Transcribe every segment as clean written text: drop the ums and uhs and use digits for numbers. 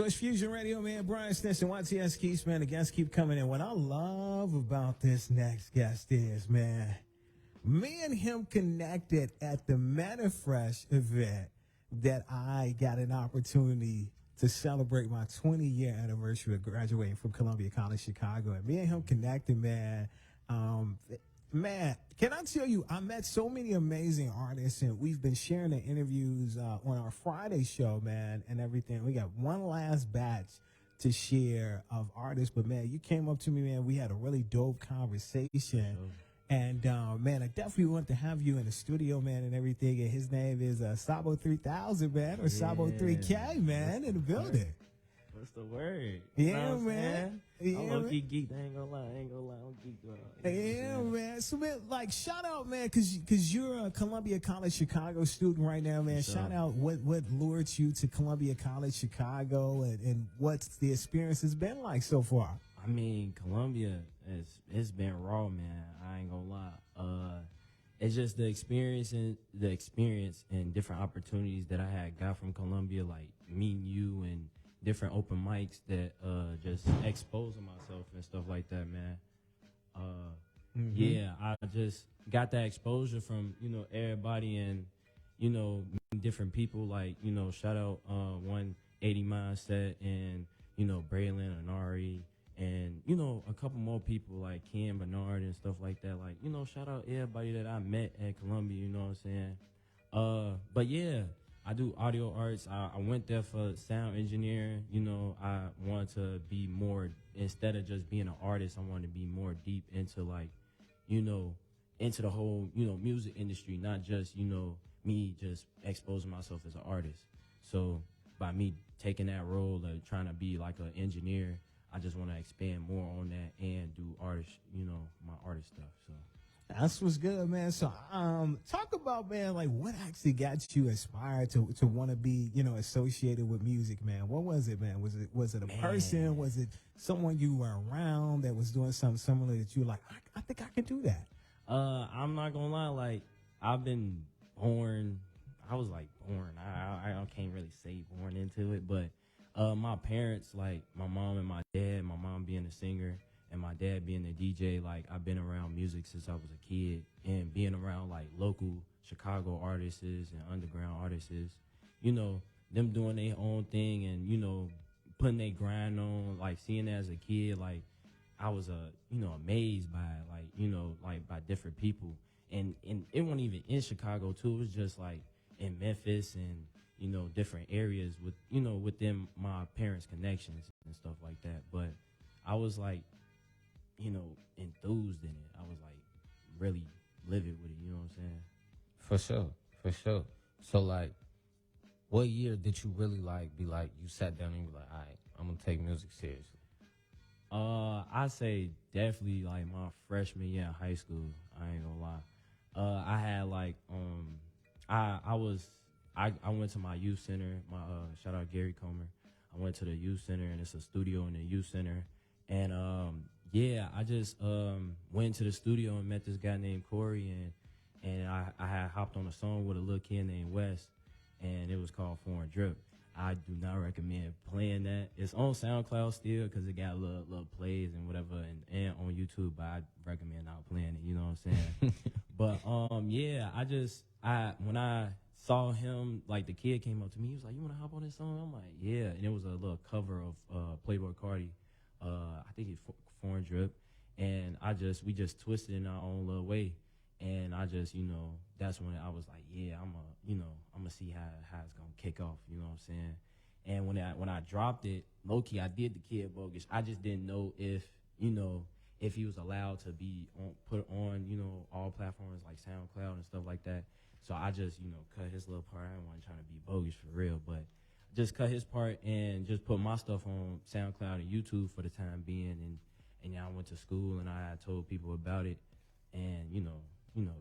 So it's Fusion Radio, man. Brian Stinson, YTS Keys, man. The guests keep coming in. What I love about this next guest is, man, me and him connected at the Manifresh event that I got an opportunity to celebrate my 20-year anniversary of graduating from Columbia College Chicago. And me and him connected, man. Man, can I tell you, I met so many amazing artists, and we've been sharing the interviews on our Friday show, man, and everything. We got one last batch to share of artists, but, man, you came up to me, man. We had a really dope conversation. And, man, I definitely want to have you in the studio, man, and everything. And his name is Sabo 3000, man, or Sabo 3K, man, in the building. What's the word? Yeah, man. Yeah, I'm low-key geeked. I ain't gonna lie. I'm geeked. Yeah, man. So, man, like, shout out, man, cause you're a Columbia College Chicago student right now, man. Sure. Shout out what lured you to Columbia College Chicago, and what's the experience has been like so far. I mean, Columbia, it's been raw, man. I ain't gonna lie. It's just the experience and different opportunities that I got from Columbia, like meeting you and different open mics that just exposing myself and stuff like that, man. Yeah, I just got that exposure from, everybody, and, meeting different people, like, shout out 180 Mindset and, Braylon and Ari and, a couple more people like Ken Bernard and stuff like that. Like, shout out everybody that I met at Columbia, you know what I'm saying? But yeah, I do audio arts. I went there for sound engineering. I wanted to be more, instead of just being an artist, I wanted to be more deep into like, into the whole, music industry, not just, me just exposing myself as an artist. So by me taking that role of trying to be like an engineer, I just want to expand more on that and do artist, my artist stuff. So. That's what's good, man. So, talk about, man, like what actually got you inspired to want to be, associated with music, man. What was it, man? Was it a person? Was it someone you were around that was doing something similar that you were like, I think I can do that? I'm not gonna lie, like I've been born. I was like born. I can't really say born into it, but my parents, like my mom and my dad. My mom being a singer, and my dad being a DJ, like I've been around music since I was a kid, and being around like local Chicago artists and underground artists, them doing their own thing and, putting their grind on, like seeing it as a kid, like I was, amazed by it, like by different people. And it wasn't even in Chicago too. It was just like in Memphis and, different areas with, within my parents' connections and stuff like that. But I was like, enthused in it. I was like really livid with it, you know what I'm saying? For sure. So like, what year did you really like be like, you sat down and you were like, all right, I'm gonna take music seriously? I say definitely like my freshman year in high school. I ain't gonna lie. I had like I went to my youth center. My shout out Gary Comer. I went to the youth center, and it's a studio in the youth center. And yeah, I just went to the studio and met this guy named Corey, and I had hopped on a song with a little kid named Wes, and it was called Foreign Drip. I do not recommend playing that. It's on SoundCloud still because it got little plays and whatever, and on YouTube, but I recommend not playing it, you know what I'm saying? But yeah, when I saw him, like the kid came up to me, he was like, "You want to hop on this song?" I'm like, "Yeah," and it was a little cover of Playboy Carti. I think it's Foreign Drip, and we just twisted in our own little way, and I just, that's when I was like, yeah, I'm gonna see how it's gonna kick off, you know what I'm saying? And when I dropped it, low key, I did the kid bogus. I just didn't know if he was allowed to be put on, all platforms like SoundCloud and stuff like that. So I just, cut his little part. I didn't want to try to be bogus for real, but just cut his part and just put my stuff on SoundCloud and YouTube for the time being. And I went to school and I had told people about it, and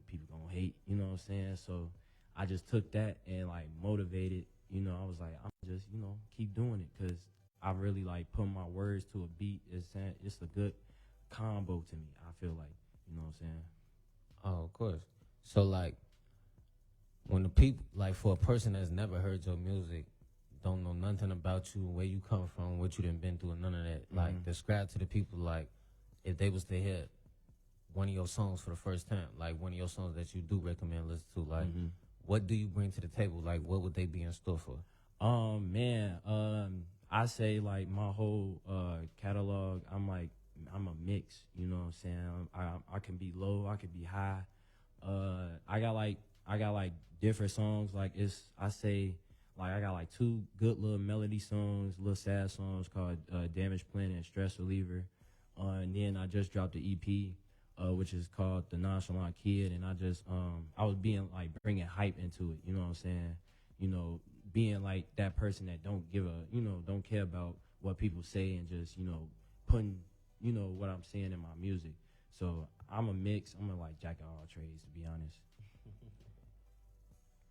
people gonna hate, you know what I'm saying? So I just took that and like motivated, I was like, I'm just, keep doing it, because I really like putting my words to a beat. It's a good combo to me, I feel like, you know what I'm saying? Oh, of course. So like, when the people, like for a person that's never heard your music, don't know nothing about you, where you come from, what you done been through, and none of that. Like, describe to the people, like, if they was to hear one of your songs for the first time, like one of your songs that you do recommend listen to, like, what do you bring to the table? Like, what would they be in store for? Man, I say like my whole catalog. I'm a mix. You know what I'm saying? I can be low, I can be high. I got like different songs. Like I got like two good little melody songs, little sad songs called Damage Plan and Stress Reliever. And then I just dropped the EP, which is called The Nonchalant Kid, and I was being like bringing hype into it. You know what I'm saying? You know, being like that person that don't care about what people say and just, putting, what I'm saying in my music. So I'm a mix. I'm a like jack of all trades, to be honest.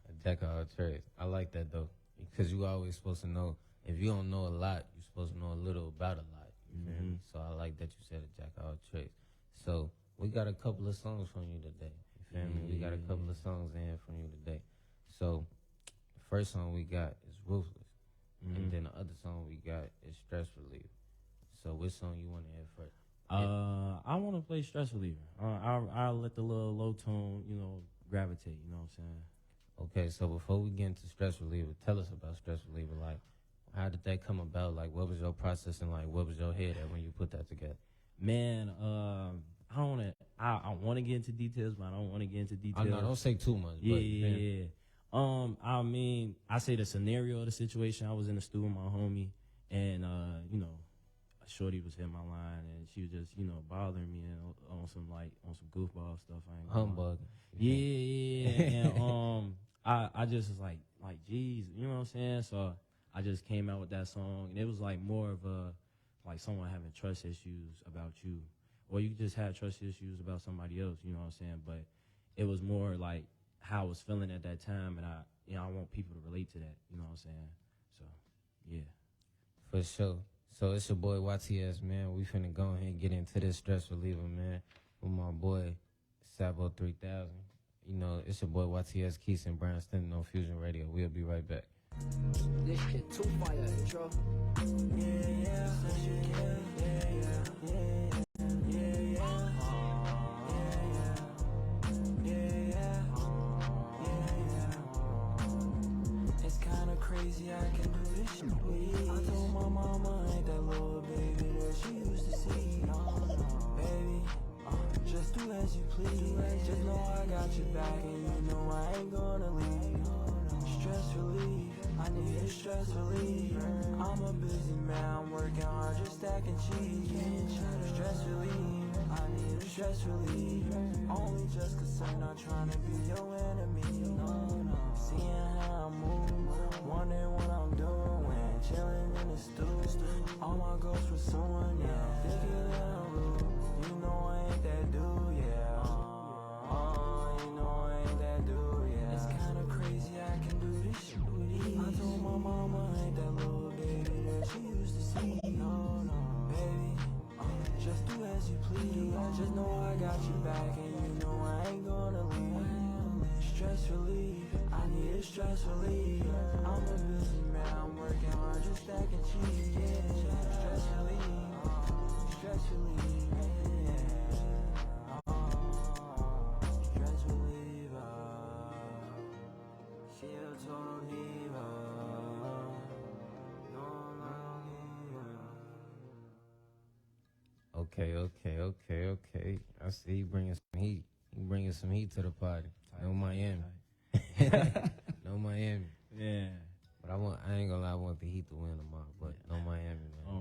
A jack of all trades. I like that though, because you always supposed to know. If you don't know a lot, you're supposed to know a little about a lot. You feel me? So I like that you said a jack of all trades. So we got a couple of songs from you today. You feel me? We got a couple of songs in here from you today. So the first song we got is Ruthless, and then the other song we got is Stress Reliever. So which song you want to hear first? I want to play Stress Reliever. I'll let the little low tone, gravitate. You know what I'm saying? Okay, so before we get into Stress Reliever, tell us about Stress Reliever. Like, how did that come about? Like, what was your process and like, what was your head at when you put that together? Man, I want to get into details, but I don't want to get into details. No, don't say too much. Yeah. I mean, I say the scenario of the situation. I was in the studio with my homie, and a shorty was hitting my line, and she was just, bothering me on some goofball stuff. I ain't Humbug. Yeah. And I just was like, geez, you know what I'm saying? So I just came out with that song, and it was like more of like someone having trust issues about you, or you just have trust issues about somebody else. You know what I'm saying? But it was more like how I was feeling at that time, and I want people to relate to that. You know what I'm saying? So, yeah. For sure. So it's your boy YTS, man. We finna go ahead and get into this Stress Reliever, man, with my boy Sabo 3000. It's your boy YTS Keith and Brown standing on Fusion Radio. We'll be right back. This shit too fire, intro. It's kinda crazy, I can do this shit, please. I told my mama I ain't that little baby that she used to see. Baby, just do as you please. Just know I got your back and you know I ain't gonna leave. Stress relief, I need a stress relief. I'm a busy man, I'm working hard, just stacking cheese. Stress relief, I need a stress relief. Only just concerned, not trying to be your enemy. Seeing how I move, wondering what I'm doing. Chilling in the stew, all my goals pursuing, yeah. Thinking that I'm rude, you know I ain't that dude, yeah. You know I ain't that dude, yeah. It's kinda crazy, I can do this shit with ease. I told my mama I ain't that little baby that she used to see. No, baby, just do as you please. Just know I got you back and you know I ain't gonna leave. Stress relief, I need a stress relief. I'm a busy man, I'm working hard, just stacking cheese. Stress relief, stress relief. Stress reliever, she'll told diva. Okay. I see you bringing some heat. You bringing some heat to the party. No Miami. No Miami. Yeah. But I ain't gonna lie, I want the Heat to win tomorrow. But no Miami, man. Oh,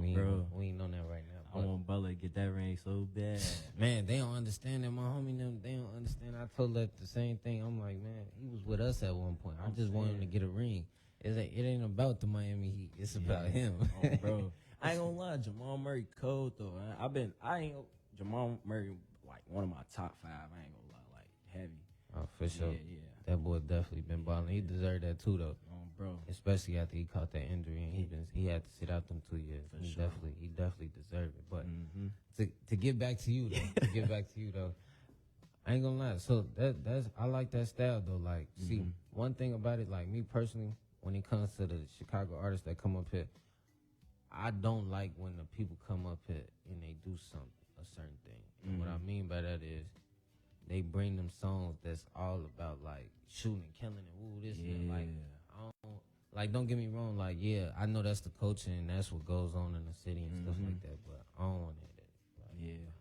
we ain't on that right now. I want Butler to get that ring so bad. Man, they don't understand that. My homie them, they don't understand. I told that the same thing. I'm like, man, he was with us at one point. I just want him to get a ring. It ain't about the Miami Heat. It's about him. Oh, bro. I ain't gonna lie, Jamal Murray cold though. Jamal Murray like one of my top 5. I ain't gonna lie, like heavy. Oh, for sure. Yeah. That boy definitely been balling. He deserved that too, though. Bro. Especially after he caught that injury and he had to sit out them 2 years. He definitely deserved it. But to get back to you though, I ain't gonna lie. So that's I like that style though. Like, see, one thing about it, like me personally, when it comes to the Chicago artists that come up here, I don't like when the people come up here and they do a certain thing. And what I mean by that is they bring them songs that's all about like shooting and killing and woo this and like I don't like, don't get me wrong, like yeah, I know that's the culture and that's what goes on in the city and stuff like that, but I don't want to hear that.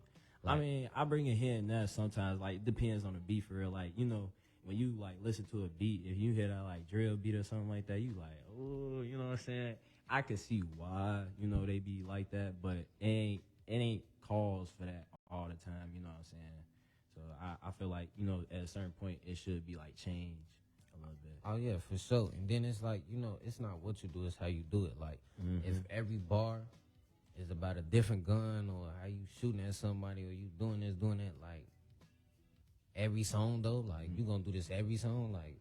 Like, I mean, I bring it here and there sometimes. Like, it depends on the beat for real. Like, you know, when you like listen to a beat, if you hear that like drill beat or something like that, you like, oh, you know what I'm saying? I can see why, you know, they be like that, but it ain't cause for that all the time, you know what I'm saying? So I feel like, you know, at a certain point it should be like changed a little bit. oh yeah, for sure. And then it's like, you know, it's not what you do, it's how you do it. Like if every bar is about a different gun or how you shooting at somebody or you doing this, doing that, like every song though, like you gonna do this every song, like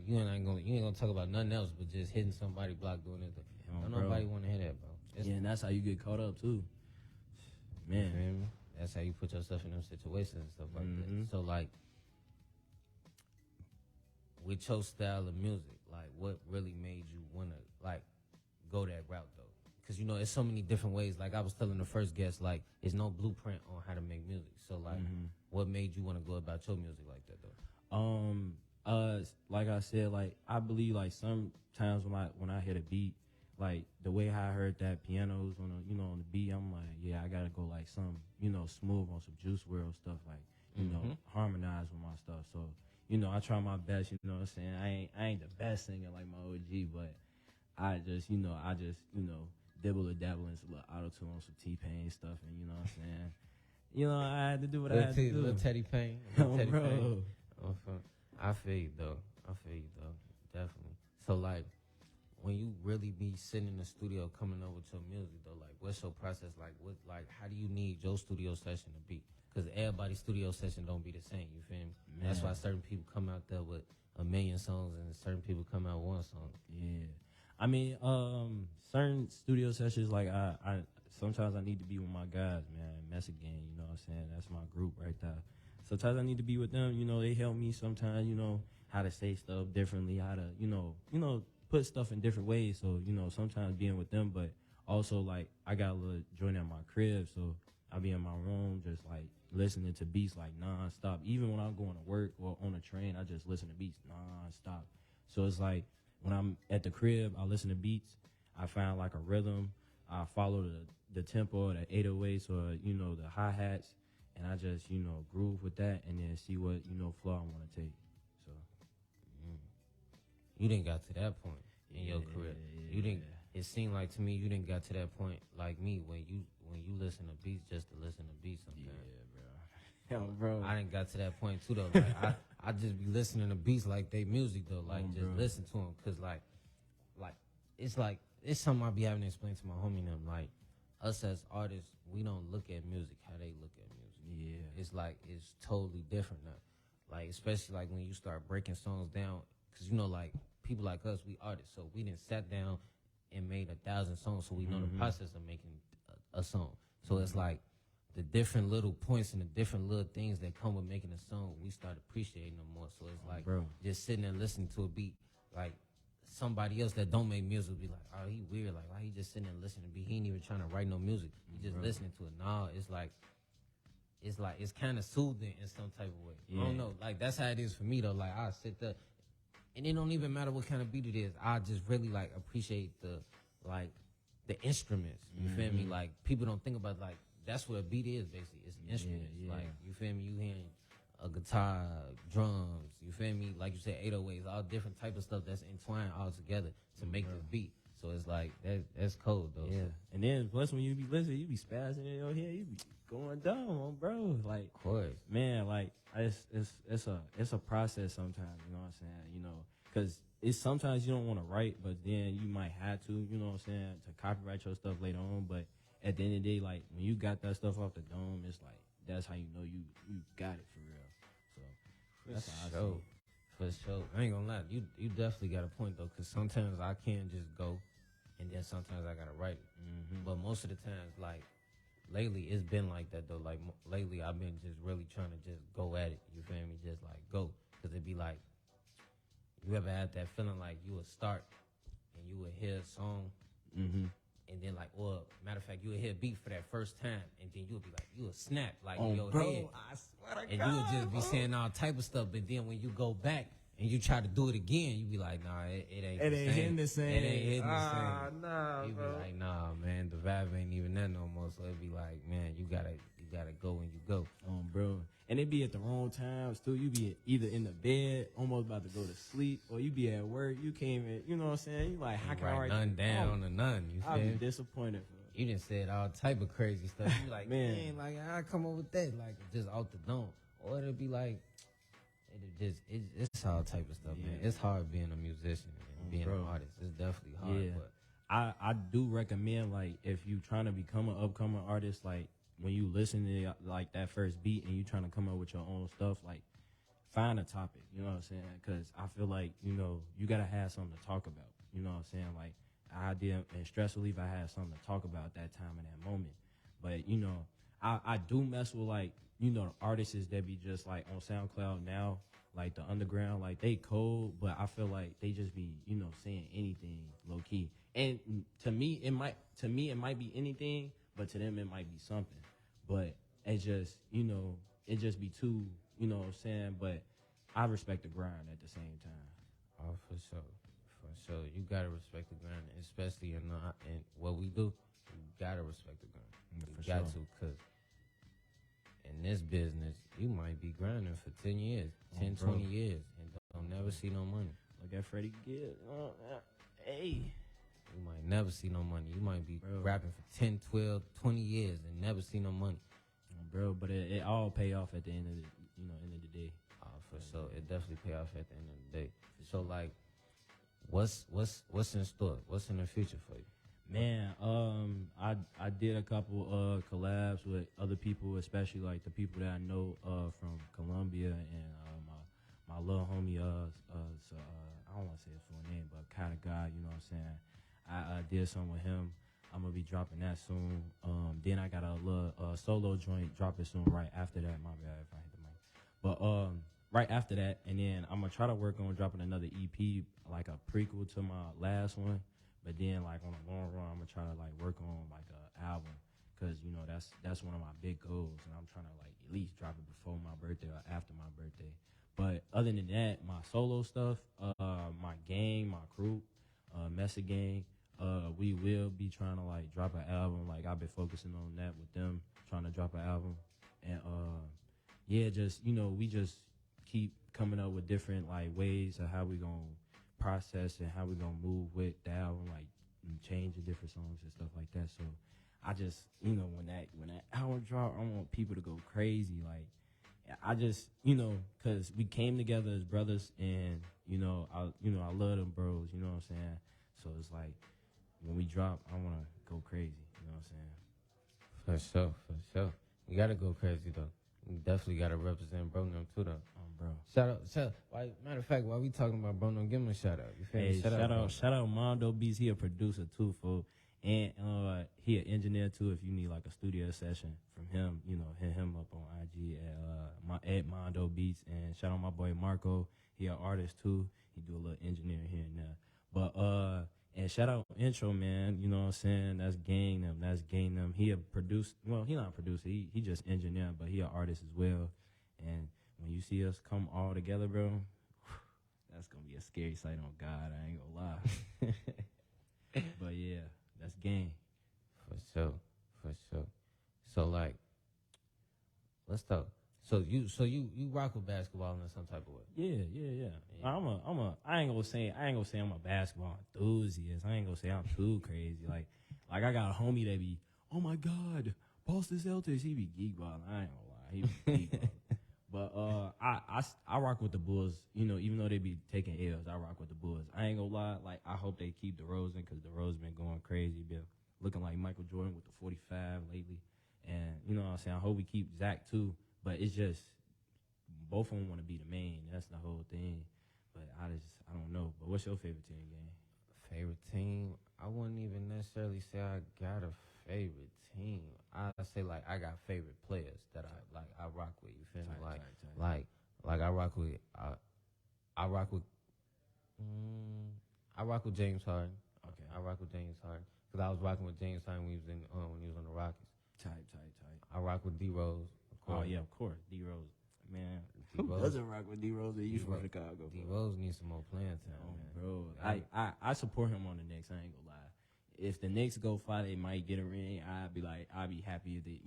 you ain't gonna talk about nothing else but just hitting somebody block doing it. Don't nobody wanna hear that, bro. Yeah, and that's how you get caught up too. Man. You feel me? That's how you put yourself in them situations and stuff like that. So like with your style of music, like what really made you wanna like go that route though? Cause you know, it's so many different ways. Like I was telling the first guest, like there's no blueprint on how to make music. So like, what made you want to go about your music like that though? Like I said, like I believe like sometimes when I hit a beat, like the way how I heard that pianos on on the beat, I'm like, yeah, I gotta go like some, you know, smooth on some Juice WRLD stuff, like, you know, harmonize with my stuff. So, you know, I try my best, you know what I'm saying? I ain't the best singer like my OG, but I just dibble or dabble in some little auto-tune on some T-Pain stuff, and you know what I'm saying? You know, I had to do what I had to do. Little Teddy Pain. Oh, Teddy bro. Pain. I feel you though. Definitely. So like, when you really be sitting in the studio coming up with your music though, like what's your process like? How do you need your studio session to be? Because everybody's studio session don't be the same. You feel me? That's why certain people come out there with a million songs and certain people come out with one song. Yeah. I mean, certain studio sessions, like I sometimes I need to be with my guys, man. Mess again, you know what I'm saying? That's my group right there. Sometimes I need to be with them, you know, they help me sometimes, you know, how to say stuff differently, how to, you know, put stuff in different ways. So, you know, sometimes being with them, but also like I got a little joint at my crib, so I'll be in my room just like listening to beats like non-stop. Even when I'm going to work or on a train, I just listen to beats non-stop. So it's like when I'm at the crib, I listen to beats. I find like a rhythm. I follow the tempo, or the 808s, or, you know, the hi-hats, and I just, you know, groove with that and then see what, you know, flow I want to take. So you didn't got to that point in your career. You didn't. It seemed like to me you didn't got to that point like me when you listen to beats just to listen to beats sometimes. Yeah, bro. I didn't got to that point too though. Like, I just be listening to beats like they music though. Like just listen to them, cause like it's something I be having to explain to my homie and them. Like us as artists, we don't look at music how they look at music. Yeah. It's like it's totally different now. Like especially like when you start breaking songs down, cause you know like people like us, we artists, so we didn't sat down and made 1,000 songs, so we know the process of making a song. So it's like the different little points and the different little things that come with making a song, we start appreciating them more. So it's like just sitting there listening to a beat, like somebody else that don't make music be like, oh, he weird, like why he just sitting there listening to beat? He ain't even trying to write no music. He just listening to it. Nah, it's kind of soothing in some type of way. Yeah. I don't know, like that's how it is for me though. Like I sit there, and it don't even matter what kind of beat it is. I just really like appreciate the instruments. You feel me? Like people don't think about like that's what a beat is basically. It's instruments. Yeah. Like you feel me? You hearing a guitar, drums. You feel me? Like you said, 808s, all different type of stuff that's entwined all together to make this beat. So it's like that's cold though. Yeah. So. And then plus when you be listening, you be spazzing in your head. You be going dumb, bro. Like, of course, man. Like it's a process sometimes. You know what I'm saying? You know, because it's sometimes you don't want to write, but then you might have to. You know what I'm saying? To copyright your stuff later on. But at the end of the day, like when you got that stuff off the dome, it's like that's how you know you got it for real. So that's how I see it. For sure. I ain't gonna lie. You definitely got a point though, because sometimes I can't just go, and then sometimes I gotta write it. But most of the times, like lately, it's been like that though. Like lately, I've been just really trying to just go at it. You feel me? Just like go, because it be like, you ever had that feeling like you would start when you would hear a song, Mm-hmm. and then like, or matter of fact, you would hear a beat for that first time, and then you would be like, you would snap like in your head, I swear to and you would just be saying all type of stuff. But then when you go back and you try to do it again, you be like, nah, it ain't. It ain't hitting the same. It ain't hitting the same. Nah, You be bro. like, nah, man, the vibe ain't even that no more. So it be like, man, you gotta go when you go. Bro. And it be at the wrong times too. You be either in the bed, almost about to go to sleep, or you be at work. You came in, you know what I'm saying? You like, how can I Write write none down or none. You I'll feel be me? disappointed. You done said all type of crazy stuff. You like, Man. man, like I come up with that, like just out the dome, or it'll be like, it's all type of stuff, man. It's hard being a musician and being an artist. It's definitely hard, but I do recommend, like, if you trying to become an upcoming artist, like when you listen to like that first beat and you trying to come up with your own stuff, like find a topic. You know what I'm saying? Because I feel like, you know, you gotta have something to talk about. You know what I'm saying? Like I did in stress relief, I had something to talk about that time in that moment. But you know, I do mess with, like, you know, the artists that be just like on SoundCloud now, like the underground, like they cold, but I feel like they just be, you know, saying anything low key. And to me it might be anything, but to them it might be something. But it just, you know, it just be too, you know what I'm saying? But I respect the grind at the same time. oh, for sure. You gotta respect the grind, especially in what we do. You gotta respect the grind. You got to, cause in this business, you might be grinding for 10 years, 10, 20 years, and don't never see no money. Look at Freddie Gibbs. Hey. You might never see no money. You might be rapping for 10, 12, 20 years and never see no money. Bro, but it all pay off at the end of the day. For sure. It definitely pay off at the end of the day. So like, what's in store? What's in the future for you? Man, I did a couple collabs with other people, especially like the people that I know from Colombia, and my little homie I don't want to say his full name, but kind of guy, you know what I'm saying? I did something with him. I'm gonna be dropping that soon. Then I got a little solo joint dropping soon. Right after that, my bad if I hit the mic. But right after that, and then I'm gonna try to work on dropping another EP, like a prequel to my last one. But then, like on the long run, I'm gonna try to like work on like an album, cause you know that's one of my big goals, and I'm trying to like at least drop it before my birthday or after my birthday. But other than that, my solo stuff, my gang, my crew, Mesa Gang, we will be trying to like drop an album. Like I've been focusing on that with them, trying to drop an album, and yeah, just, you know, we just keep coming up with different like ways of how we gonna process and how we gonna move with the album, like changing different songs and stuff like that. So I just, you know, when that album drop, I want people to go crazy. Like I just, you know, cause we came together as brothers, and I love them bros. You know what I'm saying? So it's like when we drop, I want to go crazy. You know what I'm saying? For sure. You gotta go crazy though. You definitely gotta represent Bro Num too though. Bro. Shout out. Matter of fact, while we talking about Bro Num, give him a shout out. You feel me? Hey, shout out Mondo Beats. He a producer too, fool. And he an engineer too. If you need like a studio session from him, you know, hit him up on IG at Mondo Beats. And shout out my boy Marco. He an artist too. He do a little engineering here and there. But and shout out Intro, man. You know what I'm saying? That's Gang Them. He a producer. Well, he not a producer. He just engineer, but he an artist as well. And when you see us come all together, bro, that's gonna be a scary sight on God. I ain't gonna lie. But yeah, that's Gang. For sure. So like, let's talk. So you rock with basketball in some type of way. Yeah. I ain't gonna say I'm a basketball enthusiast. I ain't gonna say I'm too crazy. Like I got a homie that be, oh my God, Boston Celtics. He be geek balling. I ain't gonna lie, he be geek balling. But I rock with the Bulls. You know, even though they be taking L's, I rock with the Bulls. I ain't gonna lie. Like I hope they keep DeRozan, because DeRozan been going crazy. Been looking like Michael Jordan with the 45 lately. And you know what I'm saying. I hope we keep Zach too. But it's just both of them want to be the main. That's the whole thing. But I don't know. But what's your favorite team, Gang? Favorite team? I wouldn't even necessarily say I got a favorite team. I say like I got favorite players that I rock with. You feel me? Like I rock with I rock with James Harden. I rock with James Harden because I was rocking with James Harden when he was on the Rockets. Tight. I rock with D Rose. Oh yeah, of course. D Rose, man. Who D-Rose. doesn't rock with D Rose? He's from D-Rose. Chicago, D bro. Rose needs some more playing time, Oh, man. bro. Yeah. I support him on the Knicks. I ain't gonna lie. If the Knicks go far, they might get a ring. I'd be happy if they,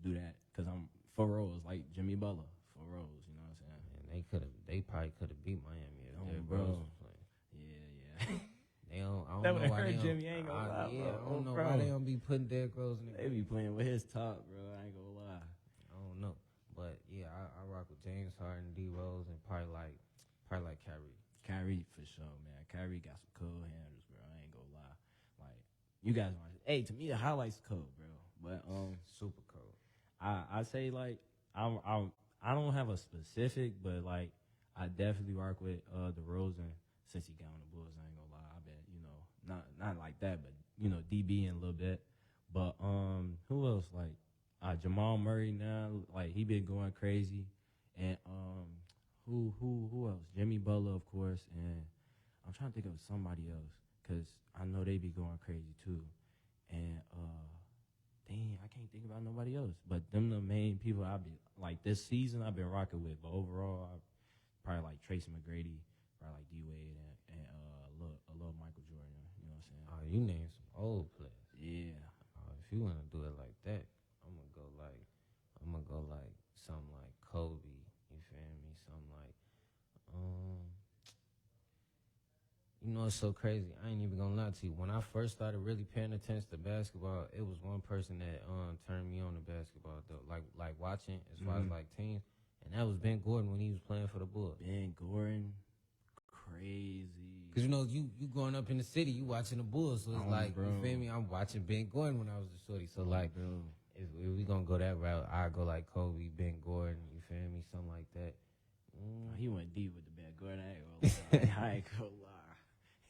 do that. Cause I'm for Rose, like Jimmy Butler for Rose. You know what I'm saying? And they probably could have beat Miami if Oh, Derrick bro. Rose was playing. Yeah. They don't. I don't That know would why hurt they don't. Jimmy, I ain't gonna lie, Yeah, bro. I don't know Bro. why they don't be putting Derrick Rose in the They be playing with his top, bro. I ain't gonna lie. I don't know, but yeah, I rock with James Harden, D Rose, and probably like Kyrie. Kyrie for sure, man. Kyrie got some cool handles, bro. I ain't gonna lie. Like you guys want, hey, to me the highlights cold, bro. But Super cold. I say like I don't have a specific, but like I definitely rock with DeRozan since he got on the Bulls. I ain't gonna lie. I bet not like that, but DB in a little bit. But who else like Jamal Murray now? Like he been going crazy, and who else? Jimmy Butler, of course, and I'm trying to think of somebody else because I know they be going crazy too, and dang, I can't think about nobody else. But them the main people I be like this season I've been rocking with. But overall, I probably like Tracy McGrady, probably like D Wade, and a little Michael Jordan. You know what I'm saying? Oh, you named some old players. Yeah. If you want to do it like that, I'm gonna go like something like Kobe. You feel me? Something like it's so crazy. I ain't even gonna lie to you. When I first started really paying attention to basketball, it was one person that turned me on to basketball though. Like watching as far as like teams, and that was Ben Gordon when he was playing for the Bulls. Ben Gordon, crazy. Cause you growing up in the city, you watching the Bulls, so it's like bro. you feel me. I'm watching Ben Gordon when I was a shorty, so like Bro. if we gonna go that route, I go like Kobe, Ben Gordon. You feel me? Something like that. He went deep with the Ben Gordon. I ain't gonna lie. I ain't gonna lie.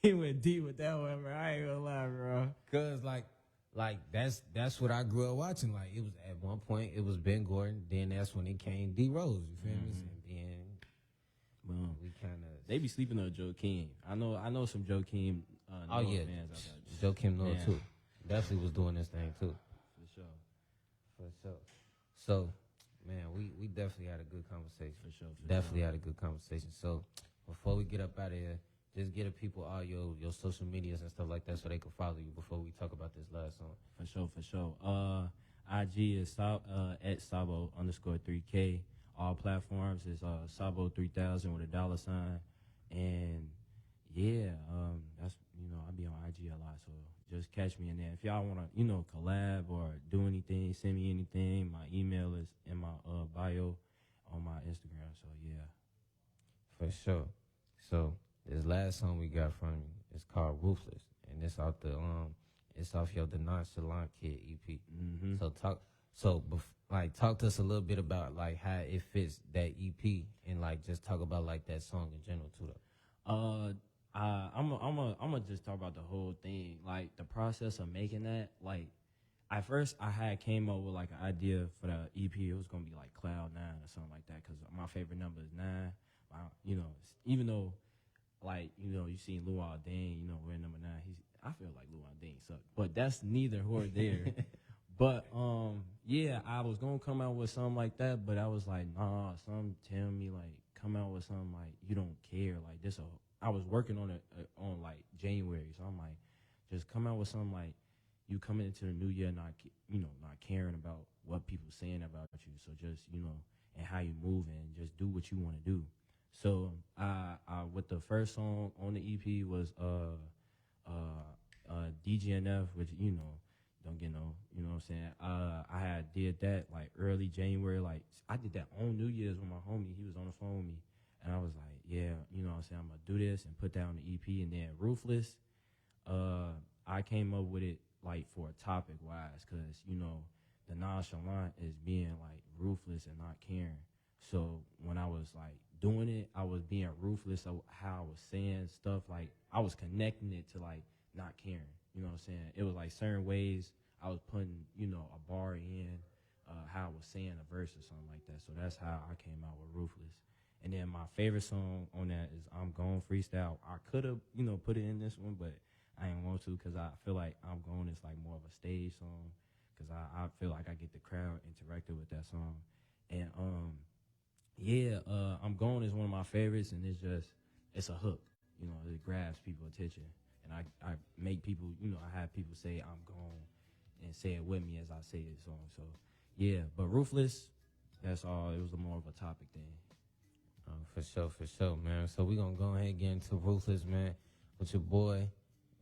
He went deep with that one, bro. I ain't gonna lie, bro. Cause like that's what I grew up watching. Like it was at one point it was Ben Gordon, then that's when it came D Rose. You feel me? And then Well, we kind of they be sleeping on Joakim. I know some Joakim. oh yeah, fans out there. Joe Kim Noah Yeah. too. Definitely was doing this thing too. For sure. So, man, we definitely had a good conversation. For sure. Definitely had a good conversation. So, before we get up out of here, just get the people all your social medias and stuff like that so they can follow you before we talk about this last song. For sure. IG is at Sabo _3K. All platforms is Sabo 3000 with a $. And yeah, that's I be on IG a lot, so just catch me in there. If y'all wanna collab or do anything, send me anything. My email is in my bio on my Instagram. So yeah, For sure. So, this last song we got from you is called Ruthless, and it's off the Nonchalant Kid EP. Mm-hmm. Talk to us a little bit about like how it fits that EP, and like just talk about like that song in general too though. I'm gonna just talk about the whole thing, like the process of making that. Like, at first I had came up with like an idea for the EP. It was gonna be like Cloud 9 or something like that, because my favorite number is 9. Even though like you seen Luol Deng, we're number 9. I feel like Luol Deng sucked, but that's neither here or there. But yeah, I was gonna come out with something like that, but I was like, nah. Some tell me like come out with something like you don't care, like this. I was working on it on like January, so I'm like, just come out with something like you coming into the new year not caring about what people saying about you. So just and how you move and just do what you want to do. So I with the first song on the EP was DGNF, which don't get no, what I'm saying. I had did that like early January, like I did that on New Year's with my homie. He was on the phone with me, and I was like, yeah, what I'm saying, I'm gonna do this and put that on the EP. And then Ruthless, I came up with it like for a topic wise, because the nonchalant is being like ruthless and not caring. So when I was like doing it, I was being ruthless of how I was saying stuff. Like I was connecting it to like not caring. You know what I'm saying? It was like certain ways I was putting, a bar in, how I was saying a verse or something like that. So that's how I came out with Ruthless. And then my favorite song on that is I'm Gone Freestyle. I could have, put it in this one, but I ain't want to because I feel like I'm Gone is like more of a stage song because I feel like I get the crowd interacted with that song. And I'm Gone is one of my favorites, and it's a hook. You know, it grabs people's attention. And I make people, you know, I have people say I'm Gone and say it with me as I say the song. So, yeah, but Ruthless, that's all. It was more of a topic thing. For sure, man. So we're going to go ahead and get into Ruthless, man, with your boy.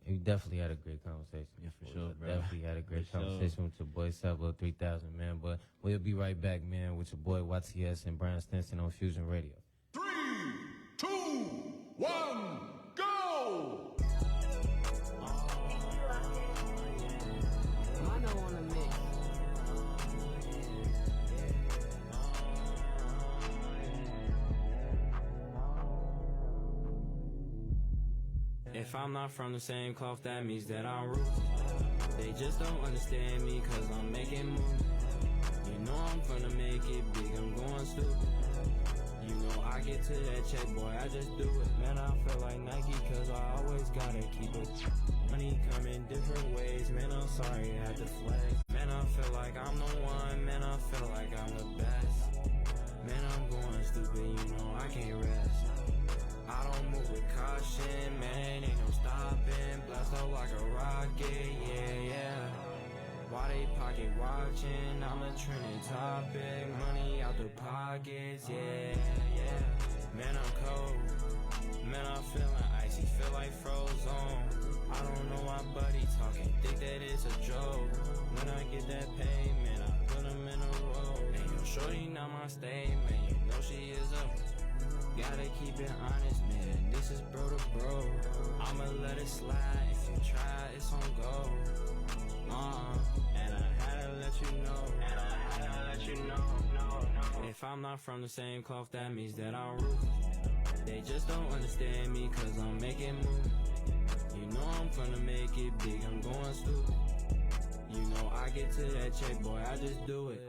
You definitely had a great conversation. Yeah, for sure, bro. Definitely had a great For conversation sure. with your boy Sabo 3000, man. But we'll be right back, man, with your boy YTS and Brian Stinson on Fusion Radio. 3, 2, 1, go! Mono on the mix. If I'm not from the same cloth, that means that I'm ruthless. They just don't understand me cause I'm making moves. You know I'm finna make it big, I'm going stupid. You know I get to that check, boy, I just do it. Man, I feel like Nike cause I always gotta keep it. Money come in different ways, man, I'm sorry I had to flex. Man, I feel like I'm the one, man, I feel like I'm the best. Man, I'm going stupid, you know I can't rest. I don't move with caution, man, ain't no stopping. Blast out like a rocket, yeah. Why they pocket watching? I'm a trending topic. Money out the pockets, yeah. Man, I'm cold. Man, I'm feeling icy, feel like frozen. I don't know why buddy talking, think that it's a joke. When I get that pay, man, I put them in a row. Ain't no shorty not my statement, you know she is up. Gotta keep it honest, man, this is bro to bro. I'ma let it slide, if you try, it's on go. And I had to let you know, no. If I'm not from the same cloth, that means that I'm ruthless. They just don't understand me cause I'm making moves. You know I'm finna make it big, I'm going stupid. You know I get to that check, boy, I just do it.